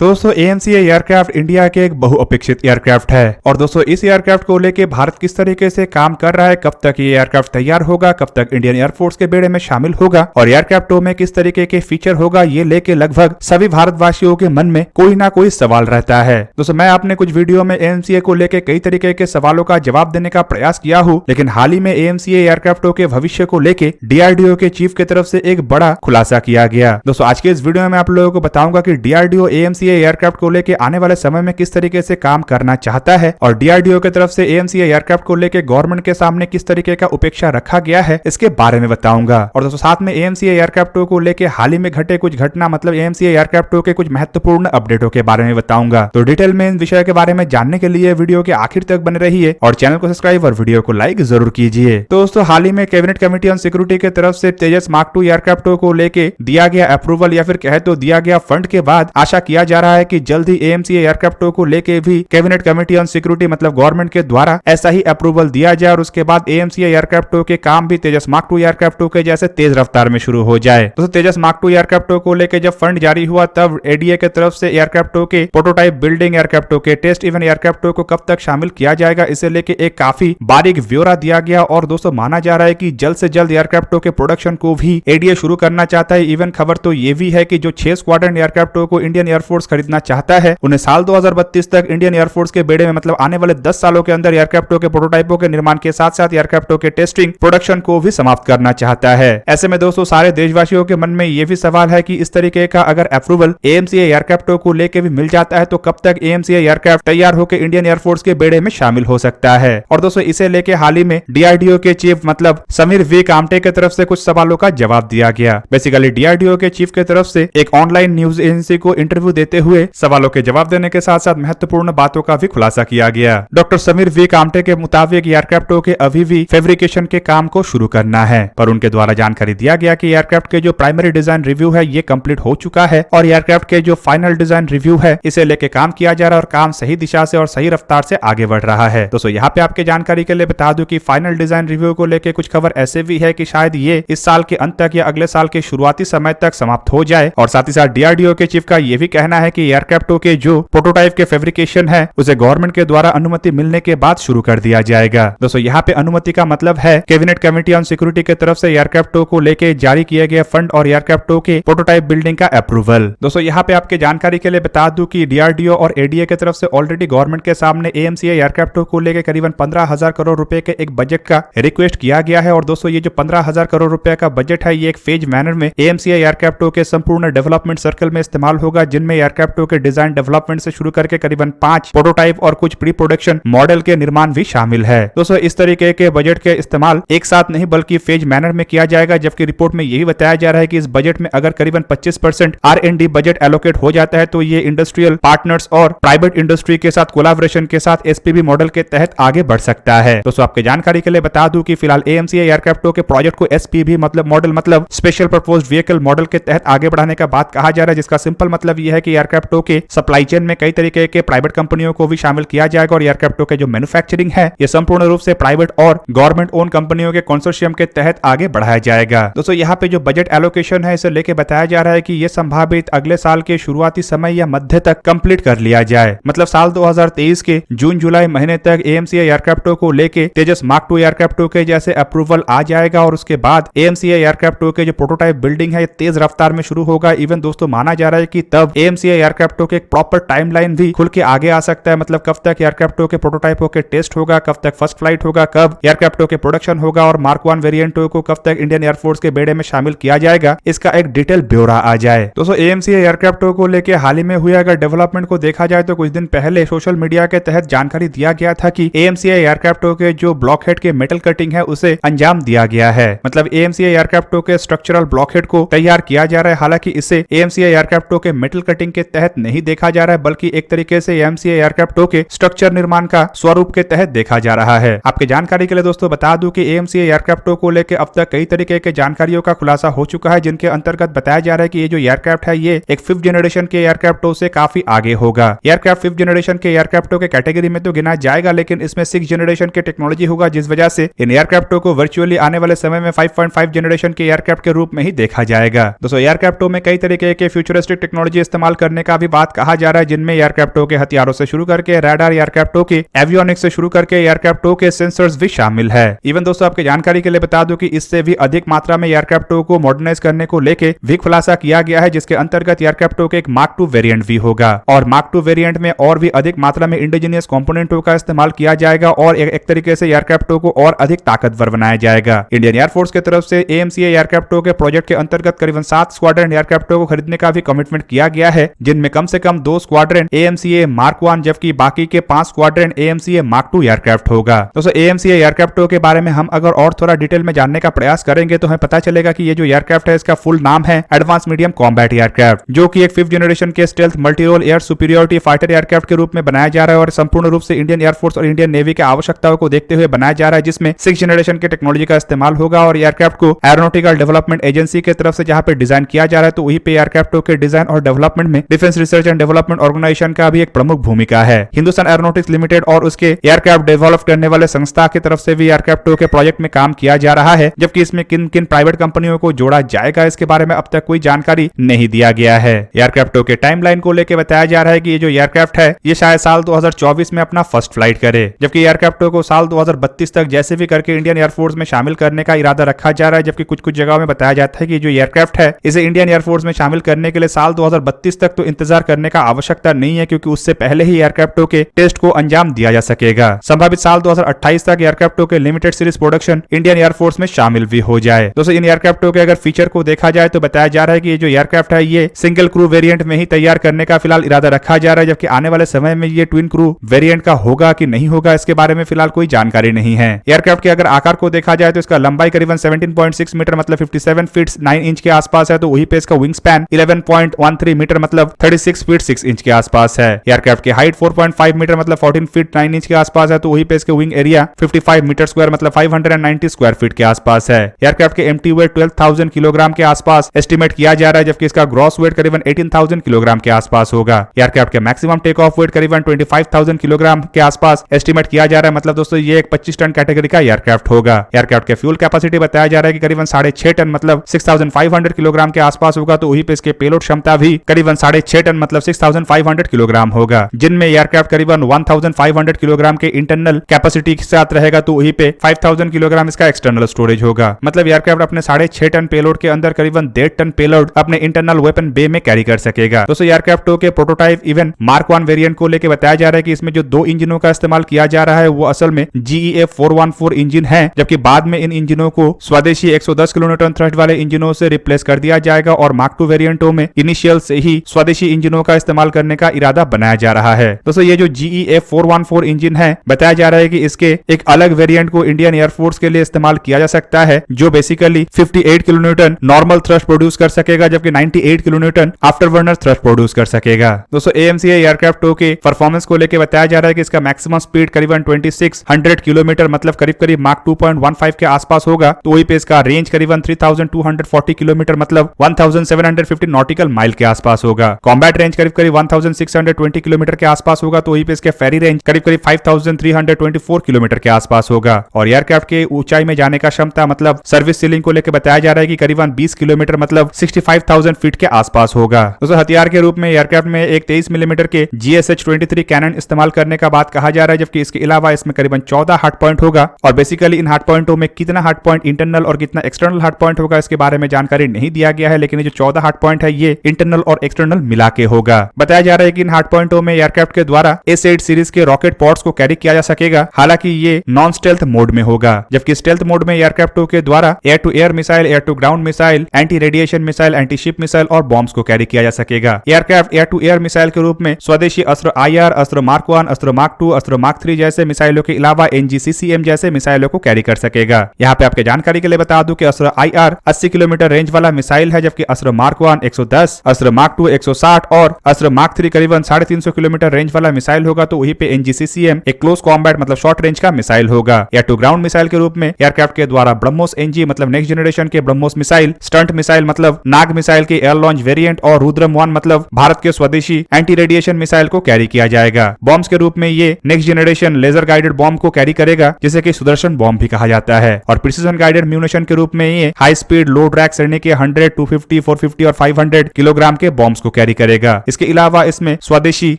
तो दोस्तों AMC aircraft India के एक बहुअपेक्षित एयरक्राफ्ट है। और दोस्तों इस एयरक्राफ्ट को लेके भारत किस तरीके से काम कर रहा है, कब तक ये एयरक्राफ्ट तैयार होगा, कब तक इंडियन एयरफोर्स के बेड़े में शामिल होगा और एयरक्राफ्टों में किस तरीके के फीचर होगा, ये लेके लगभग सभी भारतवासियों के मन में कोई ना कोई सवाल रहता है। दोस्तों मैं आपने कुछ वीडियो में AMC को लेके कई तरीके के सवालों का जवाब देने का प्रयास किया हूँ, लेकिन हाल ही में AMC एयरक्राफ्टों के भविष्य को लेके DRDO के चीफ की तरफ से एक बड़ा खुलासा किया गया। दोस्तों आज के इस वीडियो में आप लोगों को बताऊंगा कि DRDO AMC एयरक्राफ्ट को लेके आने वाले समय में किस तरीके से काम करना चाहता है और DRDO की तरफ से AMC एयरक्राफ्ट को लेके गवर्नमेंट के सामने किस तरीके का उपेक्षा रखा गया है, इसके बारे में बताऊंगा। और दोस्तों साथ में AMC एयरक्राफ्टों को लेके हाल ही में घटे कुछ घटना मतलब AMC एयरक्राफ्टों के कुछ महत्वपूर्ण अपडेटों के बारे में बताऊंगा। तो डिटेल में इन विषय के बारे में जानने के लिए वीडियो के आखिर तक बने रहिए और चैनल को सब्सक्राइब और वीडियो को लाइक जरूर कीजिए। तो दोस्तों हाल ही में कैबिनेट कमेटी ऑन सिक्योरिटी की तरफ से तेजस मार्क 2 एयरक्राफ्टों को लेके दिया गया अप्रूवल या फिर कहे तो दिया गया फंड के बाद आशा किया जा रहा है कि जल्द ही AMC एयरक्राफ्टों को लेके भी कैबिनेट कमेटी ऑन सिक्योरिटी मतलब गवर्नमेंट के द्वारा ऐसा ही अप्रूवल दिया जाए और उसके बाद AMC एयरक्राफ्टों के काम भी तेजस मार्क 2 एयरक्राफ्टों के जैसे तेज रफ्तार में शुरू हो जाए। तो तेजस मार्क 2 एयरक्राफ्टों को लेके जब फंड जारी हुआ तब ADA की तरफ से एयरक्राफ्टों के प्रोटोटाइप बिल्डिंग, एयरक्राफ्टों के टेस्ट इवन एयरक्राफ्टों को कब तक शामिल किया जाएगा, इसे लेके एक काफी बारीक ब्यौरा दिया गया और दोस्तों माना जा रहा है कि जल्द से जल्द एयरक्राफ्टों के प्रोडक्शन को भी ADA शुरू करना चाहता है। इवन खबर तो ये भी है कि जो 6 स्क्वाड्रन एयरक्राफ्टों को इंडियन एयरफोर्स खरीदना चाहता है उन्हें साल 2032 तक इंडियन एयरफोर्स के बेड़े में मतलब आने वाले 10 सालों के अंदर एयरक्राफ्टों के प्रोटोटाइपों के निर्माण के साथ साथ एयरक्राफ्टों के टेस्टिंग प्रोडक्शन को भी समाप्त करना चाहता है। ऐसे में दोस्तों सारे देशवासियों के मन में ये भी सवाल है कि इस तरीके का अगर अप्रूवल AMC एयरक्राफ्टों को लेके भी मिल जाता है तो कब तक AMC एयरक्राफ्ट तैयार होकर इंडियन एयरफोर्स के बेड़े में शामिल हो सकता है। और दोस्तों इसे लेके हाल ही में DRDO के चीफ मतलब समीर वी कामटे की तरफ से कुछ सवालों का जवाब दिया गया। बेसिकली DRDO के चीफ की तरफ से एक ऑनलाइन न्यूज एजेंसी को इंटरव्यू देते हुए सवालों के जवाब देने के साथ साथ महत्वपूर्ण बातों का भी खुलासा किया गया। डॉक्टर समीर वी कामटे के मुताबिक एयरक्राफ्टों के अभी भी फैब्रिकेशन के काम को शुरू करना है, पर उनके द्वारा जानकारी दिया गया कि एयरक्राफ्ट के जो प्राइमरी डिजाइन रिव्यू है ये कंप्लीट हो चुका है और एयरक्राफ्ट के जो फाइनल डिजाइन रिव्यू है इसे लेके काम किया जा रहा है और काम सही दिशा से और सही रफ्तार से आगे बढ़ रहा है। दोस्तों यहाँ पे आपके जानकारी के लिए बता दूं कि फाइनल डिजाइन रिव्यू को लेके कुछ खबर ऐसे भी है कि शायद ये इस साल के अंत तक या अगले साल के शुरुआती समय तक समाप्त हो जाए। और साथ ही साथ DRDO के चीफ का ये भी कहना है कि एयरक्राफ्टों के जो प्रोटोटाइप के फैब्रिकेशन है उसे गवर्नमेंट के द्वारा अनुमति मिलने के बाद शुरू कर दिया जाएगा। दोस्तों यहाँ पे अनुमति का मतलब है कैबिनेट कमेटी ऑन सिक्योरिटी की तरफ से एयरक्राफ्टों को लेके जारी किए गए फंड और एयरक्राफ्टों के प्रोटोटाइप बिल्डिंग का अप्रूवल। दोस्तों यहाँ पे आपके जानकारी के लिए बता दूं कि DRDO और ADA की तरफ से ऑलरेडी गवर्नमेंट के सामने AMC एयरक्राफ्टों को लेकर करीबन 15,000 करोड़ रुपए के एक बजट का रिक्वेस्ट किया गया है। और दोस्तों ये जो 15,000 करोड़ रुपए का बजट है ये एक फेज मैनर में AMC एयरक्राफ्टों के संपूर्ण डेवलपमेंट सर्कल में इस्तेमाल होगा, जिनमें एयरक्राफ्टों के डिजाइन डेवलपमेंट से शुरू करके करीबन 5 प्रोटोटाइप और कुछ प्री प्रोडक्शन मॉडल के निर्माण भी शामिल है। दोस्तों इस तरीके के बजट के इस्तेमाल एक साथ नहीं बल्कि फेज मैनर में किया जाएगा, जबकि रिपोर्ट में यही बताया जा रहा है कि इस बजट में अगर करीबन 25% R&D बजट एलोकेट हो जाता है तो ये इंडस्ट्रियल पार्टनर्स और प्राइवेट इंडस्ट्री के साथ कोलैबोरेशन के साथ SPV मॉडल के तहत आगे बढ़ सकता है। दोस्तों आपके जानकारी के लिए बता दूं कि फिलहाल AMC एयरक्राफ्टों के प्रोजेक्ट को SPV मतलब मॉडल मतलब स्पेशल पर्पस व्हीकल मॉडल के तहत आगे बढ़ाने का बात कहा जा रहा है, जिसका सिंपल मतलब यह है कि एयरक्राफ्टों के सप्लाई चेन में कई तरीके के प्राइवेट कंपनियों को भी शामिल किया जाएगा और एयरक्राफ्टों के जो मैन्युफैक्चरिंग है ये संपूर्ण रूप से प्राइवेट और गवर्नमेंट ओन कंपनियों के कंसोर्शियम के तहत आगे बढ़ाया जाएगा। दोस्तों यहाँ पे जो बजट एलोकेशन है इसे लेके बताया जा रहा है कि ये संभावित अगले साल के शुरुआती समय या मध्य तक कंप्लीट कर लिया जाए, मतलब साल 2023 के जून जुलाई महीने तक AMC एयरक्राफ्टों को लेके तेजस मार्क 2 एयरक्राफ्टों के जैसे अप्रूवल आ जाएगा और उसके बाद AMC एयरक्राफ्टों के जो प्रोटोटाइप बिल्डिंग है ये तेज रफ्तार में शुरू होगा। इवन दोस्तों माना जा रहा है कि तब AMC एयरक्राफ्टों के एक प्रॉपर टाइमलाइन भी खुल के आगे आ सकता है, मतलब कब तक एयरक्राफ्टों के प्रोटोटाइपों के टेस्ट होगा, कब तक फर्स्ट फ्लाइट होगा, कब एयरक्राफ्टों के प्रोडक्शन होगा और मार्क 1 वेरिएंटों को कब तक इंडियन एयरफोर्स के बेड़े में शामिल किया जाएगा, इसका एक डिटेल ब्यौरा आ जाए। दोस्तों AMC एयरक्राफ्टों को लेके हाल ही में हुए अगर डेवलपमेंट को देखा जाए तो कुछ दिन पहले सोशल मीडिया के तहत जानकारी दिया गया था कि AMC एयरक्राफ्टों के जो ब्लॉकहेड के मेटल कटिंग है उसे अंजाम दिया गया है, मतलब AMC एयरक्राफ्टों के स्ट्रक्चरल ब्लॉकहेड को तैयार किया जा रहा है। हालांकि इसे AMC एयरक्राफ्टों के मेटल कटिंग के तहत नहीं देखा जा रहा है बल्कि एक तरीके से AMC एयरक्राफ्टों के स्ट्रक्चर निर्माण का स्वरूप के तहत देखा जा रहा है। आपके जानकारी के लिए दोस्तों बता दूं कि AMC एयरक्राफ्टों को लेकर अब तक कई तरीके के जानकारियों का खुलासा हो चुका है, जिनके अंतर्गत बताया जा रहा है कि ये जो एयरक्राफ्ट है ये एक 5th जनरेशन के एयरक्राफ्टों से काफी आगे होगा। एयरक्राफ्ट 5th जनरेशन के एयरक्राफ्टों के कैटेगरी में तो गिना जाएगा, लेकिन इसमें 6th जनरेशन की टेक्नोलॉजी होगा, जिस वजह से इन एयरक्राफ्टों को वर्चुअली आने वाले समय में 5.5 जनरेशन के एयरक्राफ्ट के रूप में ही देखा जाएगा। दोस्तों एयरक्राफ्टों में कई तरीके के फ्यूचरिस्टिक टेक्नोलॉजी इस्तेमाल करने का भी बात कहा जा रहा है, जिनमें एयरक्राफ्टों के हथियारों से शुरू करके रडार, एयरक्राफ्टों के एवियोनिक्स से शुरू करके एयरक्राफ्टों के सेंसर्स भी शामिल है। इवन दोस्तों आपकी जानकारी के लिए बता दूं कि इससे भी अधिक मात्रा में एयरक्राफ्टों को मॉडर्नाइज करने को लेके भी खुलासा किया गया है, जिसके अंतर्गत एयरक्राफ्टों के एक मार्क 2 वेरिएंट भी होगा और मार्क 2 वेरिएंट में और भी अधिक मात्रा में इंडिजीनियस कंपोनेंटों का इस्तेमाल किया जाएगा और एक तरीके से एयरक्राफ्टों को और अधिक ताकतवर बनाया जाएगा। इंडियन एयरफोर्स की तरफ से AMCA एयरक्राफ्टों के प्रोजेक्ट के अंतर्गत करीबन 7 स्क्वाड्रन एयरक्राफ्टों को खरीदने का भी कमिटमेंट किया गया है, जिनमें कम से कम 2 स्क्वाड्रन AMCA मार्क 1 जबकि बाकी के 5 स्क्वाड्रन AMCA मार्क 2 एयरक्राफ्ट होगा। दोस्तों AMCA एयरक्राफ्टों के बारे में हम अगर और थोड़ा डिटेल में जानने का प्रयास करेंगे तो हमें पता चलेगा कि ये जो एयरक्राफ्ट है इसका फुल नाम है एडवांस मीडियम कॉम्बैट एयरक्राफ्ट, जो कि एक 5th जनरेशन के stealth multi role air superiority fighter aircraft के रूप में बनाया जा रहा है और संपूर्ण रूप से इंडियन एयरफोर्स और इंडियन नेवी की आवश्यकताओं को देखते हुए बनाया जा रहा है, जिसमें 6th जनरेशन की टेक्नोलॉजी का इस्तेमाल होगा और एयरक्राफ्ट को एरोनॉटिकल डेवलपमेंट एजेंसी की तरफ से जहां पे डिजाइन किया जा रहा है तो वहीं पे एयरक्राफ्टों के डिजाइन और डेवलपमेंट में defence research and development organisation का भी एक प्रमुख भूमिका है। हिंदुस्तान एरोनॉटिक्स लिमिटेड और उसके एयरक्राफ्ट डेवलप करने वाले संस्था की तरफ से भी एयरक्राफ्टों के प्रोजेक्ट में काम किया जा रहा है, जबकि इसमें किन किन प्राइवेट कंपनियों को जोड़ा जाएगा इसके बारे में अब तक कोई जानकारी नहीं दिया गया है। एयरक्राफ्टों के टाइमलाइन को लेकर बताया जा रहा है कि ये जो एयरक्राफ्ट है ये शायद साल 2024 में अपना फर्स्ट फ्लाइट करे, जबकि एयरक्राफ्टों को साल 2032 तक जैसे भी करके इंडियन एयरफोर्स में शामिल करने का इरादा रखा जा रहा है, जबकि कुछ कुछ जगहों में बताया जाता है कि जो एयरक्राफ्ट है इसे इंडियन एयरफोर्स में शामिल करने के लिए साल 2032 तक तो इंतजार करने का आवश्यकता नहीं है, क्योंकि उससे पहले ही एयरक्राफ्टों के टेस्ट को अंजाम दिया जा सकेगा। संभावित साल 2028 तक एयरक्राफ्टों के limited series production Indian air force में शामिल भी हो जाए। दोस्तों इन एयरक्राफ्टों के अगर फीचर को देखा जाए तो बताया जा रहा है कि ये जो एयरक्राफ्ट है ये सिंगल क्रू वेरिएंट में ही तैयार करने का फिलहाल इरादा रखा जा रहा है, जबकि आने वाले समय में ये ट्विन क्रू वेरिएंट का होगा कि नहीं होगा इसके बारे में फिलहाल कोई जानकारी नहीं है। एयरक्राफ्ट के अगर आकार को देखा जाए तो इसका लंबाई करीबन 17.6 मीटर मतलब 57 फीट 9 इंच के आसपास है, तो वहीं पे इसका विंग स्पैन 11.13 मीटर मतलब 36 फीट 6 इंच के आसपास है। एयरक्राफ्ट की हाइट 4.5 मीटर मतलब 14 फीट 9 इंच के आसपास है, तो वहीं पे इसके विंग एरिया 55 मीटर स्क्वायर मतलब 590 स्क्वायर फीट के आसपास है। एयरक्राफ्ट के एम्प्टी वेट 12,000 किलोग्राम के आसपास एस्टिमेट किया जा रहा है, जबकि इसका ग्रॉस वेट करीबन 18,000 किलोग्राम के आसपास होगा। एयरक्राफ्ट के मैक्सिमम टेक ऑफ वेट करीबन 25,000 किलोग्राम के आसपास एस्टिमेट किया जा रहा है, मतलब दोस्तों ये एक 25 टन कैटेगरी का एयरक्राफ्ट होगा। एयरक्राफ्ट के फ्यूल कैपेसिटी बताया जा रहा है कि करीबन 6.5 टन मतलब 6,500 किलोग्राम के आसपास होगा, तो वहीं पे इसके पेलोड क्षमता भी करीबन 6.5 टन मतलब 6,500 किलोग्राम होगा, जिनमें एयरक्राफ्ट करीबन 1,500 किलोग्राम के इंटरनल कैपेसिटी के साथ रहेगा, तो वहीं पे 5,000 किलोग्राम इसका एक्सटर्नल स्टोरेज होगा। मतलब एयरक्राफ्ट अपने 6.5 टन पेलोड के अंदर करीबन 1.5 टन पेलोड अपने इंटरनल वेपन बे में कैरी कर सकेगा। दोस्तों एयरक्राफ्टों के प्रोटोटाइप इवन मार्क 1 वेरिएंट को लेकर बताया जा रहा है कि इसमें जो 2 इंजनों का इस्तेमाल किया जा रहा है वो असल में GEF 414 इंजन है, जबकि बाद में इन इंजनों को स्वदेशी 110 किलोन्यूटन थ्रस्ट वाले इंजनों से रिप्लेस कर दिया जाएगा और मार्क 2 वेरिएंटों में इनिशियल से ही स्वदेशी इंजनों का इस्तेमाल करने का इरादा बनाया जा रहा है। दोस्तों ये जो GEF 414 इंजन है बताया जा रहा है कि इसके एक अलग वेरिएंट को इंडियन एयरफोर्स के लिए इस्तेमाल किया जा सकता है, जो basically 58 kilonewton normal thrust produce कर सकेगा, जबकि 98 kilonewton after burner thrust produce कर सकेगा। दोस्तों AMCA एयरक्राफ्टों के परफॉर्मेंस को लेकर बताया जा रहा है कि इसका मैक्सिमम स्पीड करीबन 2600 किलोमीटर मतलब करीब करीब मार्क 2.15 के आसपास होगा, तो वहीं पे इसका रेंज करीबन 3240 किलोमीटर मतलब 1750 नॉटिकल माइल के आसपास होगा। कॉम्बैट रेंज करीब करीब 1620 किलोमीटर के आसपास होगा, तो वहीं पे इसके फेरी रेंज करीब करीब 5324 किलोमीटर के आसपास होगा। और एयरक्राफ्ट के ऊंचाई में जाने का क्षमता मतलब सर्विस सीलिंग को लेकर बताया जा रहा है कि करीबन 20 किलोमीटर मतलब 65,000 फीट के आसपास होगा। दोस्तों हथियार के रूप में एयरक्राफ्ट में एक 23 मिलीमीटर के GSH-23 कैनन इस्तेमाल करने का बात कहा जा रहा है, जबकि इसके अलावा इसमें करीबन 14 हार्ड पॉइंट होगा और बेसिकली इन हार्ड पॉइंटों में कितना हार्ड पॉइंट इंटरनल और कितना एक्सटर्नल हार्ड पॉइंट होगा इसके बारे में जानकारी नहीं दिया गया है, लेकिन ये जो 14 हार्ड पॉइंट है ये इंटरनल और एक्सटर्नल मिला के होगा। बताया जा रहा है कि इन हार्ड पॉइंटों में एयरक्राफ्ट के द्वारा S8 सीरीज के रॉकेट पॉड्स को कैरी किया जा सकेगा, हालांकि ये नॉन स्टेल्थ मोड में होगा, जबकि स्टेल्थ मोड में एयरक्राफ्टों के द्वारा air to air missile, air to ground missile, anti radiation missile, anti ship missile और बॉम्ब्स को कैरी किया जा सकेगा। Aircraft air to air missile के रूप में स्वदेशी अस्त्र IR, अस्त्र मार्क 1, अस्त्र मार्क 2, अस्त्र मार्क 3 जैसे मिसाइलों के अलावा NGCCM जैसे मिसाइलों को कैरी कर सकेगा। यहाँ पे आपके जानकारी के लिए बता दूं कि अस्त्र IR 80 किलोमीटर रेंज वाला मिसाइल है, जबकि अस्त्र मार्क 1 110, अस्त्र मार्क 2 160 और अस्त्र मार्क 3 करीबन 350 किलोमीटर रेंज वाला मिसाइल होगा, तो वहीं पे NGCCM एक क्लोज कॉम्बैट मतलब शॉर्ट रेंज का मिसाइल होगा। एयर टू ग्राउंड मिसाइल के रूप में एयरक्राफ्ट के द्वारा ब्रह्मोस NG मतलब नेक्स्ट जनरेशन के ब्रह्मोस मिसाइल, स्टंट मिसाइल मतलब नाग मिसाइल के एयर लॉन्च वेरिएंट और रुद्रम 1 मतलब भारत के स्वदेशी एंटी रेडिएशन मिसाइल को कैरी किया जाएगा। बॉम्ब्स के रूप में ये next generation laser guided bomb को कैरी करेगा, जिसे कि सुदर्शन बॉम्ब भी कहा जाता है। और प्रिसीजन गाइडेड म्यूनिशन के रूप में ये हाई स्पीड लो ड्रैग श्रेणी के 100, 250, 450 और 500 किलोग्राम के बॉम्ब्स को कैरी करेगा। इसके अलावा इसमें स्वदेशी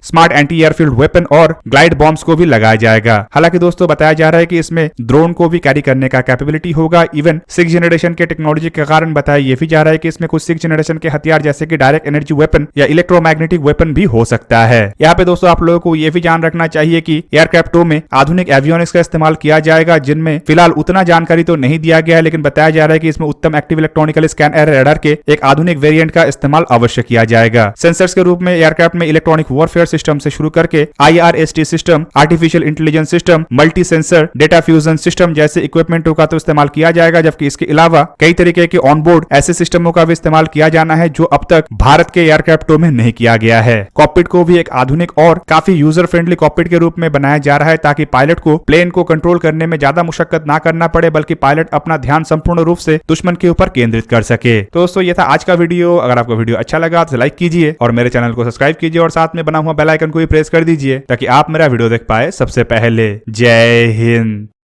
स्मार्ट एंटी एयरफील्ड वेपन और ग्लाइड बॉम्ब्स को भी लगाया जाएगा। हालांकि दोस्तों बताया जा रहा है कि इसमें ड्रोन को भी कैरी करने का कैपेबिलिटी होगा। इवन 6th जनरेशन के टेक्नोलॉजी के कारण बताया ये भी जा रहा है कि इसमें कुछ 6th जनरेशन के हथियार जैसे कि डायरेक्ट एनर्जी वेपन या इलेक्ट्रोमैग्नेटिक वेपन भी हो सकता है। यहाँ पे दोस्तों आप लोगों को ये भी जान रखना चाहिए कि एयरक्राफ्ट 2 में आधुनिक एवियोनिक्स का इस्तेमाल किया जाएगा, जिनमें फिलहाल उतना जानकारी तो नहीं दिया गया है, लेकिन बताया जा रहा है कि इसमें उत्तम active electronical scan air radar के एक आधुनिक वेरिएंट का इस्तेमाल अवश्य किया जाएगा। सेंसर्स के रूप में एयरक्राफ्ट में इलेक्ट्रॉनिक वॉरफेयर सिस्टम से शुरू करके IRST system, artificial intelligence system, multi sensor, data fusion system जैसे इक्विपमेंटों का तो इस्तेमाल किया जाएगा, जबकि इसके अलावा कई तरीके के ऑनबोर्ड ऐसे सिस्टमों का भी इस्तेमाल किया जाना है जो अब तक भारत के एयरक्राफ्टों में नहीं किया गया है। कॉकपिट को भी एक आधुनिक और काफी यूजर फ्रेंडली कॉकपिट के रूप में बनाया जा रहा है, ताकि पायलट को प्लेन को कंट्रोल करने में ज्यादा मुशक्कत ना करना पड़े, बल्कि पायलट अपना ध्यान संपूर्ण रूप से दुश्मन के ऊपर केंद्रित कर सके। तो दोस्तों ये था आज का वीडियो। अगर आपको वीडियो अच्छा लगा तो लाइक कीजिए और मेरे चैनल को सब्सक्राइब कीजिए और साथ में बना हुआ बेल आइकन को भी प्रेस कर दीजिए ताकि आप मेरा वीडियो देख पाए सबसे पहले। जय हिंद।